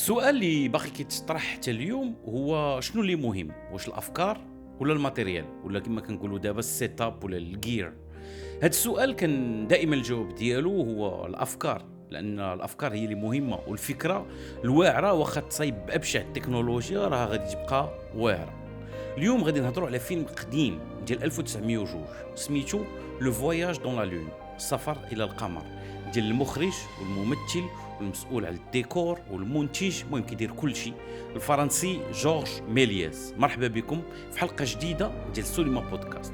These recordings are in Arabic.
السؤال اللي باقي كيتطرح حتى اليوم هو شنو اللي مهم؟ واش الافكار ولا الماتيريال ولا كما كنقولوا دابا السيت اب ولا الجير؟ هذا السؤال كان دائما الجواب ديالو هو الافكار، لان الافكار هي اللي مهمه، والفكره الواعره واخا تصايب بابشع التكنولوجيا راه غادي تبقى واعره. اليوم غادي نهضروا على فيلم قديم ديال 1902 سميتو لو فواياج دون لا لون، السفر الى القمر، ديال المخرج والممثل والمسؤول على الديكور والمنتج، المهم كيدير كل شيء، الفرنسي جورج ميلياس. مرحبا بكم في حلقه جديده ديال سوليما بودكاست.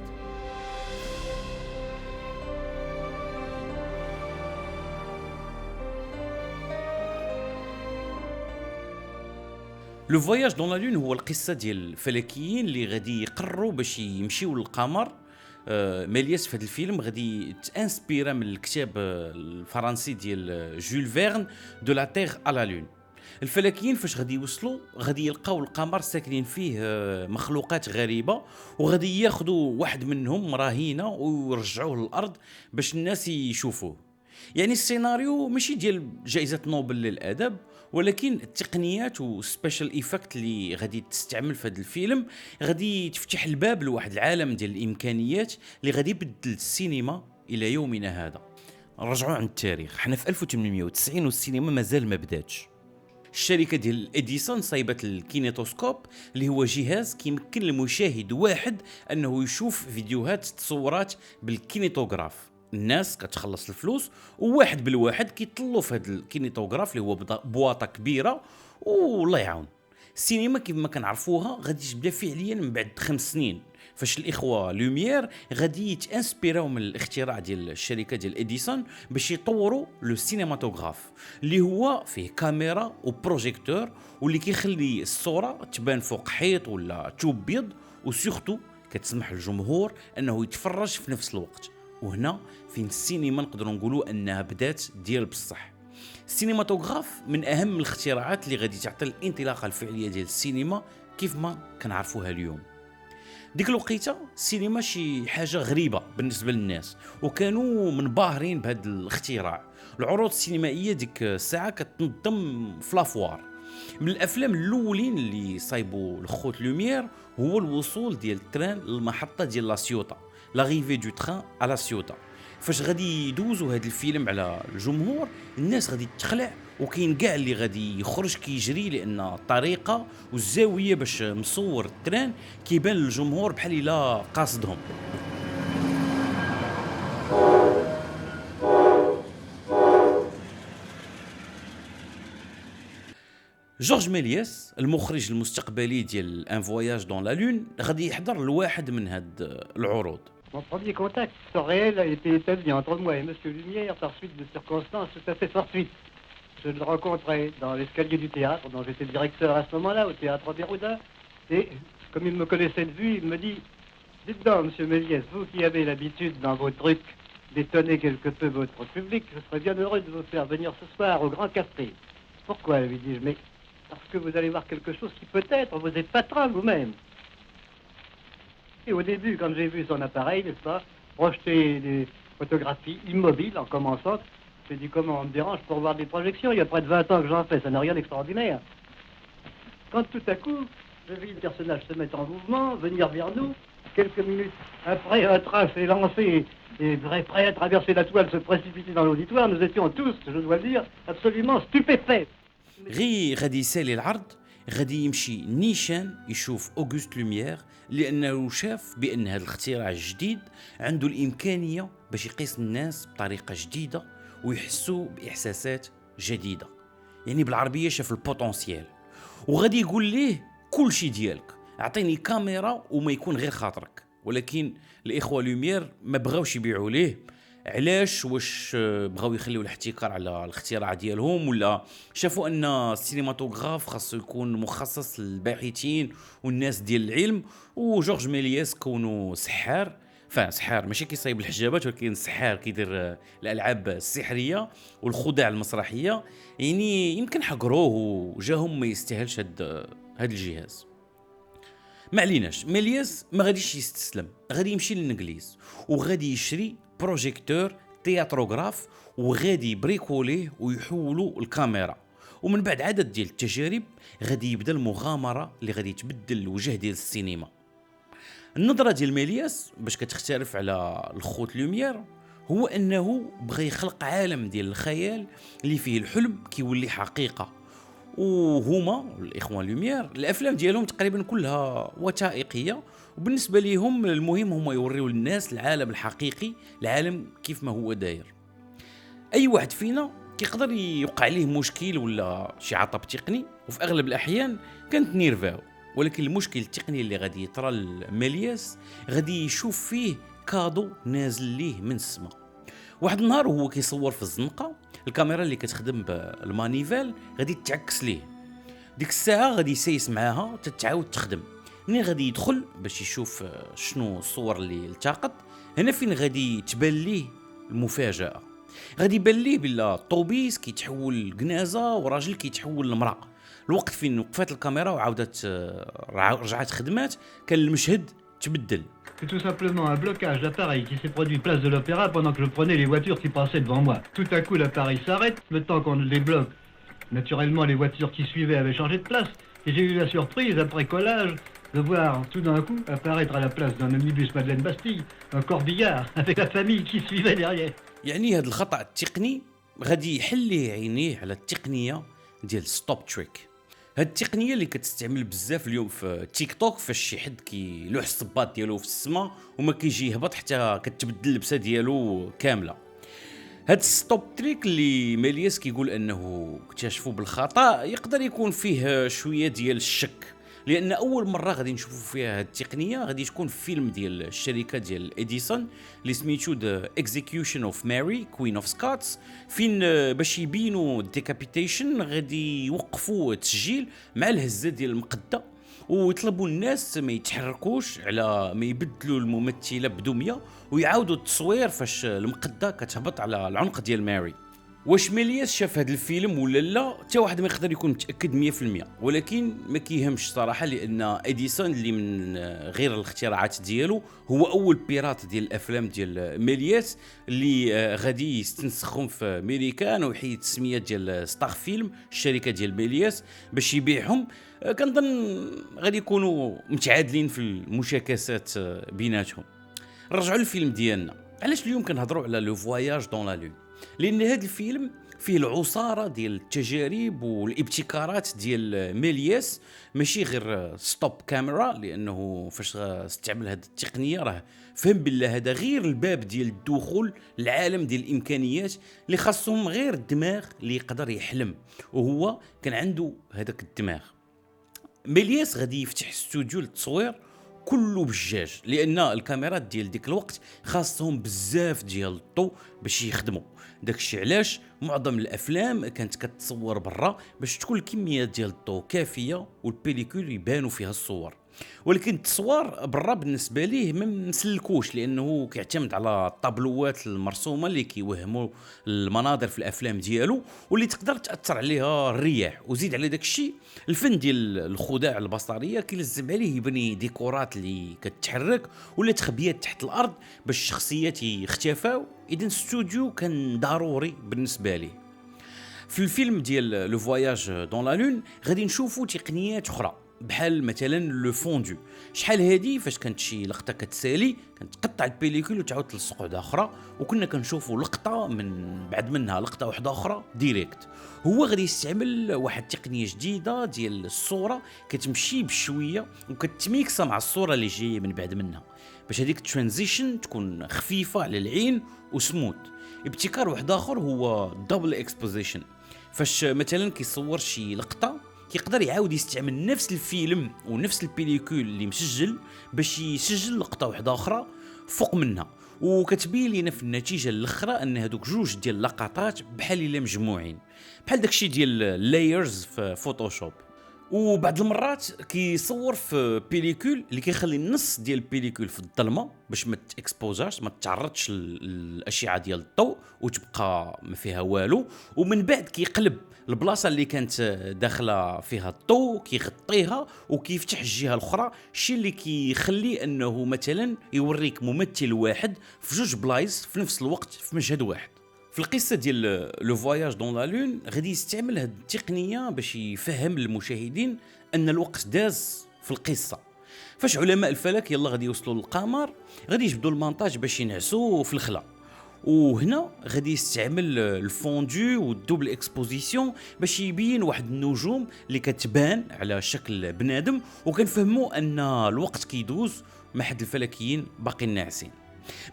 لو فواياج دون لا لون هو القصه ديال الفلكيين اللي غادي يقرروا باش يمشيو للقمر. ميلياس في هذا الفيلم غادي تانسبيرا من الكتاب الفرنسي ديال جول فيرن دو لا تيغ ا لا لون. الفلكيين فاش غادي يوصلوا غادي يلقاو القمر ساكنين فيه مخلوقات غريبه، وغادي ياخذوا واحد منهم رهينه ويرجعوه للارض باش الناس يشوفوه. يعني السيناريو ماشي ديال جائزة نوبل للأدب، ولكن التقنيات والسبيشال ايفكت اللي غادي تستعمل في هذا الفيلم غادي تفتح الباب لواحد العالم ديال الإمكانيات اللي غادي يبدل السينما إلى يومنا هذا. نرجعوا عن التاريخ، حنا في 1890 والسينما مازال ما بداتش. الشركة ديال إديسون صايبت الكينيتوسكوب اللي هو جهاز كيمكن المشاهد واحد أنه يشوف فيديوهات تصورات بالكينيتوغراف. الناس كتخلص الفلوس وواحد بالواحد كيطلوا في هذا الكينيتوغراف اللي هو بواطه كبيره، والله يعاون. السينما كيف ما كنعرفوها غادي تبدا فعليا من بعد 5 سنين، فاش الاخوه لوميير غادي يتانسبيراو من الاختراع ديال الشركه ديال اديسون باش يطوروا لو سينماتوغراف اللي هو فيه كاميرا وبروجيكتور، واللي كيخلي الصوره تبان فوق حيط ولا توب بيض، وسورتو كتسمح للجمهور انه يتفرج في نفس الوقت. وهنا فين السينما نقدروا نقولوا انها بدات ديال بصح. السينماتوغراف من اهم الاختراعات اللي غادي تعطي الانطلاقه الفعليه ديال السينما كيف ما كنعرفوها اليوم. ديك الوقيته السينما شي حاجه غريبه بالنسبه للناس، وكانوا منبهرين بهذا الاختراع. العروض السينمائيه ديك الساعه كتنظم في لافوار. من الافلام الاولين اللي صايبوا الخوت لوميير هو الوصول ديال التران للمحطه ديال لاسيوطا، لاغيفي دو تران على لاسيوطا. فاش غادي يدوزوا هذا الفيلم على الجمهور الناس غادي تخلع، وكاين كاع اللي غادي يخرج كيجري، لان الطريقه والزاويه باش مصور التران كيبان للجمهور بحال الا قاصدهم. جورج ميلياس المخرج المستقبلي ديال ان فواياج دون لا لون غادي يحضر لواحد من هاد العروض. Mon premier contact réel a été établi entre moi et M. Lumière par suite de circonstances tout à fait fortuites. Je le rencontrais dans l'escalier du théâtre, dont j'étais directeur à ce moment-là, au théâtre Béroudin, et comme il me connaissait de vue, il me dit « Dites donc, M. Méliès, vous qui avez l'habitude dans vos trucs d'étonner quelque peu votre public, je serais bien heureux de vous faire venir ce soir au Grand Café. » Pourquoi, lui dis-je, mais parce que vous allez voir quelque chose qui peut-être vous épatera vous-même. Et au début, quand j'ai vu son appareil, n'est-ce pas, projeter des photographies immobiles en commençant, j'ai dit comment on me dérange pour voir des projections, il y a près de 20 ans que j'en fais, ça n'a rien d'extraordinaire. Quand tout à coup, je vis le personnage se mettre en mouvement, venir vers nous, quelques minutes après, un train s'est lancé et prêt à traverser la toile, se précipiter dans l'auditoire, nous étions tous, je dois le dire, absolument stupéfaits. غي غادي يسالي العرض، غادي يمشي نيشان يشوف اوغوست لوميير، لانه شاف بان هذا الاختراع الجديد عنده الامكانيه باش يقيس الناس بطريقه جديده ويحسوا باحساسات جديده. يعني بالعربيه شاف البوتنسيال، وغادي يقول ليه كل شيء ديالك، اعطيني كاميرا وما يكون غير خاطرك. ولكن الاخوه لوميير ما بغاوش يبيعوا ليه. علاش؟ واش بغاو يخليو الاحتكار على الاختراع ديالهم، ولا شافوا ان السينماتوغراف خاصو يكون مخصص للباحثين والناس ديال العلم؟ وجورج ميلياس كونه سحار، سحار ماشي كيصايب الحجابات، ولكن سحار كيدير الالعاب السحريه والخدع المسرحيه، يعني يمكن حقروه وجاهم ما يستاهلش هاد الجهاز. ما عليناش، ميلياس ما غاديش يستسلم، غادي يمشي للانجليز وغادي يشري بروجيكتور تياتروغراف، وغادي يبريكوليه ويحولوا الكاميرا، ومن بعد عدد ديال التجارب غادي يبدا المغامره اللي غادي تبدل الوجه ديال السينما. النظره ديال ميلياس باش كتختلف على الخوت لوميير هو انه بغى يخلق عالم ديال الخيال اللي فيه الحلم كيولي حقيقه. وهما الاخوان لوميير الافلام ديالهم تقريبا كلها وثائقيه، وبالنسبه ليهم المهم هما يوريو للناس العالم الحقيقي، العالم كيف ما هو داير. اي واحد فينا كيقدر يوقع ليه مشكل ولا شي عطب تقني، وفي اغلب الاحيان كانت نيرفاو، ولكن المشكل التقني اللي غادي يطرى لميلياس غادي يشوف فيه كادو نازل ليه من السماء. واحد النهار وهو كيصور في الزنقه، الكاميرا اللي كتخدم بالمانيفال غادي تعكس ليه. ديك الساعه غادي يسيس معاها تتعاود تخدم. منين غادي يدخل باش يشوف شنو الصور اللي التقط، هنا فين غادي تبان ليه المفاجاه. غادي يبان ليه بلا الطوبيس كيتحول لكنازه وراجل كيتحول لمراه. الوقت فين وقفات الكاميرا وعاودت رجعت خدمات كان المشهد تبدل. C'est tout simplement un blocage d'appareil qui s'est produit place de l'Opéra pendant que je prenais les voitures qui passaient devant moi. Tout à coup, l'appareil s'arrête, le temps qu'on le débloque. Naturellement, les voitures qui suivaient avaient changé de place, et j'ai eu la surprise, après collage, de voir tout d'un coup apparaître à la place d'un omnibus Madeleine-Bastille un corbillard avec la famille qui suivait derrière. يعني هذا الخطأ التقني غادي يحل ليه عينيه على التقنية ديال ستوب تريك. هاد التقنيه اللي كتستعمل بزاف اليوم في تيك توك، فاش شي حد كيلوح الصباط ديالو في السماء وما كيجي يهبط حتى كتبدل اللبسه ديالو كامله. هاد الستوب تريك اللي ميلياس كيقول انه اكتشفه بالخطا يقدر يكون فيه شويه ديال الشك، لان اول مره غادي نشوفوا فيها هاد التقنيه غادي تكون في فيلم ديال الشركه ديال اديسون اللي سميتو ذا اكزيكيوشن اوف ماري كوين اوف سكوتس، فين باش يبينوا الديكابيتيشن غادي يوقفوا التسجيل مع الهزه ديال المقده ويطلبوا الناس ما يتحركوش على ما يبدلوا الممثله بدميه ويعاودوا التصوير فاش المقده كتهبط على العنق ديال ماري. واش ميلياس شاف هذا الفيلم ولا لا حتى واحد ما يقدر يكون متاكد 100%، ولكن ما كيهمش صراحه، لان اديسون اللي من غير الاختراعات ديالو هو اول بيرات ديال الافلام ديال ميلياس اللي غادي يستنسخهم في ميريكان ويحيد التسميه ديال ستار فيلم الشركه ديال ميلياس باش يبيعهم. كنظن غادي يكونوا متعادلين في المشاكسات بيناتهم. نرجعوا للفيلم ديالنا. علاش اليوم كنهضروا على لو فواياج دون لا لون؟ لان هذا الفيلم فيه العصاره ديال التجارب والابتكارات ديال ميلياس، ماشي غير ستوب كاميرا، لانه فاش استعمل هذه التقنيه راه فهم بالله هذا غير الباب ديال الدخول للعالم ديال الامكانيات اللي خاصهم غير الدماغ اللي يقدر يحلم، وهو كان عنده هذاك الدماغ. ميلياس غادي يفتح استوديو للتصوير كله بالجاج، لان الكاميرات ديال ديك الوقت خاصهم بزاف ديال الضوء باش يخدموا. داكشي علاش معظم الافلام كانت كتصور برا باش تكون الكميه ديال الضوء كافيه والبيليكول يبانوا فيها الصور، ولكن التصوير برا بالنسبه ليه ما مسلكوش، لانه كيعتمد على الطابلوات المرسومه اللي كيوهموا المناظر في الافلام ديالو واللي تقدر تاثر عليها الرياح. وزيد على داكشي الفن ديال الخداع البصريه كيلزم عليه يبني ديكورات اللي كتحرك ولا تخبيات تحت الارض باش الشخصيات يختفاو. اذا الاستوديو كان ضروري بالنسبه ليه. في الفيلم ديال لو فواياج دون لا لون غادي نشوفوا تقنيات اخرى بحال مثلا لو فوندو. شحال هادي فاش كانت شي لقطه كتسالي كانت تقطع البيليكول وتعاود تلصق وحده اخرى، وكنا كنشوفوا لقطه من بعد منها لقطه واحده اخرى ديريكت. هو غادي يستعمل واحد التقنيه جديده ديال الصوره كتمشي بشويه وكتميكسا مع الصوره اللي جايه من بعد منها باش هذيك الترانزيشن تكون خفيفه على العين وسموث. ابتكار واحد اخر هو دبل اكسبوزيشن، فاش مثلا كيصور شي لقطه كيقدر يعاود يستعمل نفس الفيلم ونفس البيليكول اللي مسجل باش يسجل لقطه واحده اخرى فوق منها، وكتبين لينا في النتيجه الاخرى ان هذوك جوج ديال اللقطات بحال الا مجموعين، بحال داكشي ديال اللايرز في فوتوشوب. وبعض المرات كيصور في بيليكول اللي كيخلي النص ديال البيليكول في الظلمه باش ما تاكسبوزاش، ما تعرضش للاشعه ديال الضوء وتبقى ما فيها والو، ومن بعد كيقلب البلاصه اللي كانت داخله فيها الضوء كيغطيها وكيفتح الجهه الاخرى، الشيء اللي كيخلي انه مثلا يوريك ممثل واحد في جوج بلايص في نفس الوقت في مشهد واحد. في القصه ديال لو فواياج دون لا لون غادي يستعمل هذه التقنيه باش يفهم المشاهدين ان الوقت داز في القصه. فاش علماء الفلك يلا غادي يوصلوا للقمر غادي يجبدوا المونتاج باش ينعسوا في الخلا، وهنا غادي يستعمل الفوندو والدوبل اكسبوزيسيون باش يبين واحد النجوم اللي كتبان على شكل بنادم، وكنفهموا ان الوقت كيدوز مع حد الفلكيين باقيين ناعسين.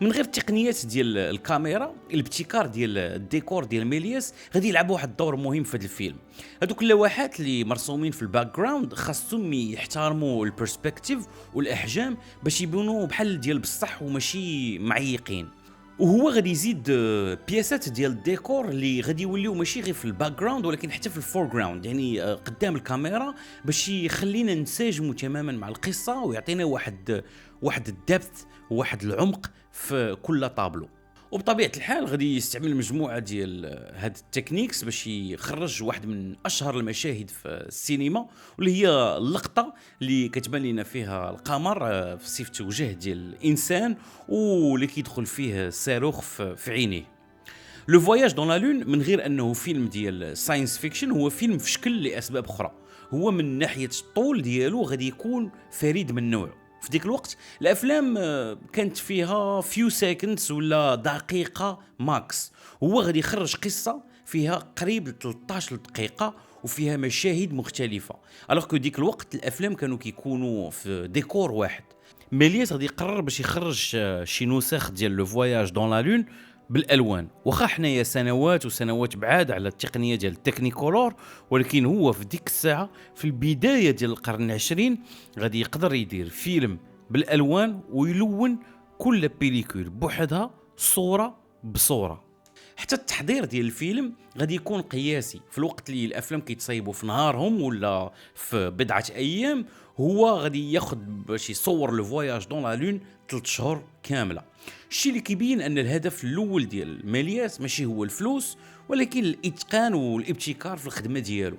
من غير التقنيات ديال الكاميرا الابتكار ديال الديكور ديال ميلياس غادي يلعب واحد الدور مهم في هذا الفيلم. هذوك اللوحات اللي مرسومين في الباك جراوند خاصهم يحترموا البرسبكتيف والاحجام باش يبانوا بحال ديال بصح وماشي معيقين. وهو غادي يزيد بياسات ديال الديكور اللي غادي يوليو ماشي غير في الباك جراوند ولكن حتى في الفور جراوند، يعني قدام الكاميرا، باش يخلينا ننسجموا تماما مع القصه ويعطينا واحد الدبث وواحد العمق في كل طابلو. وبطبيعه الحال غادي يستعمل مجموعه ديال هاد التكنيكس باش يخرج واحد من اشهر المشاهد في السينما، واللي هي اللقطه اللي كتبان لنا فيها القمر في صفه وجه ديال الانسان واللي كيدخل فيه الصاروخ في عينيه. لو فواياج دون لا لون من غير انه فيلم ديال ساينس فيكشن هو فيلم في شكل لاسباب اخرى. هو من ناحيه الطول ديالو غادي يكون فريد من نوعه. في ديك الوقت الافلام كانت فيها فيو سيكندز ولا دقيقه ماكس، هو غادي يخرج قصه فيها قريب ل 13 دقيقه وفيها مشاهد مختلفه، الوغ كو ديك الوقت الافلام كانوا كيكونوا في ديكور واحد. ميلياس غادي يقرر باش يخرج شي نسخ ديال لو فواياج دون لا لون بالالوان، واخا حنايا سنوات وسنوات بعاد على التقنيه ديال التكنيكولور، ولكن هو في ديك الساعه في البدايه ديال القرن العشرين غادي يقدر يدير فيلم بالالوان ويلون كل بيليكول بوحدها صوره بصوره. حتى التحضير ديال الفيلم غادي يكون قياسي. في الوقت اللي الافلام كيتصايبوا في نهارهم ولا في بضعه ايام، هو غادي ياخد باش يصور لو فواياج دون لا لون 3 شهور كامله. الشيء اللي كيبين ان الهدف الاول ديال ميلياس ماشي هو الفلوس ولكن الاتقان والابتكار في الخدمه ديالو.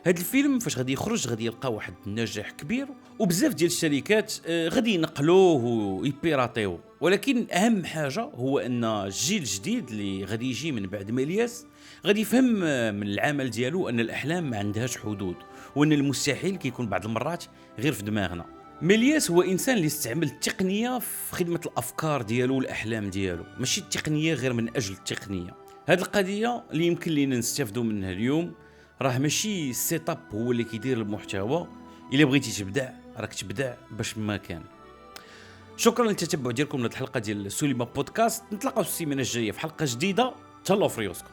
هذا الفيلم فاش غادي يخرج غادي يلقى واحد النجاح كبير، وبزاف ديال الشركات غادي ينقلوه ويبيراتيوه، ولكن اهم حاجه هو ان الجيل الجديد اللي غادي يجي من بعد ميلياس غادي يفهم من العمل ديالو ان الاحلام ما عندهاش حدود، وان المستحيل كيكون بعض المرات غير في دماغنا. ميلياس هو انسان اللي استعمل التقنيه في خدمه الافكار ديالو والاحلام ديالو، ماشي التقنيه غير من اجل التقنيه. هذه القضيه اللي يمكن لينا نستافدوا منها اليوم، راه ماشي السيت اب هو اللي كيدير المحتوى. الا بغيتي تبدع راك تبدع باش ما كان. شكرا للتتبع ديالكم لهذه الحلقه ديال سوليما بودكاست. نتلاقاو السيمانه الجايه في حلقه جديده. تهلاو في ريوسكم.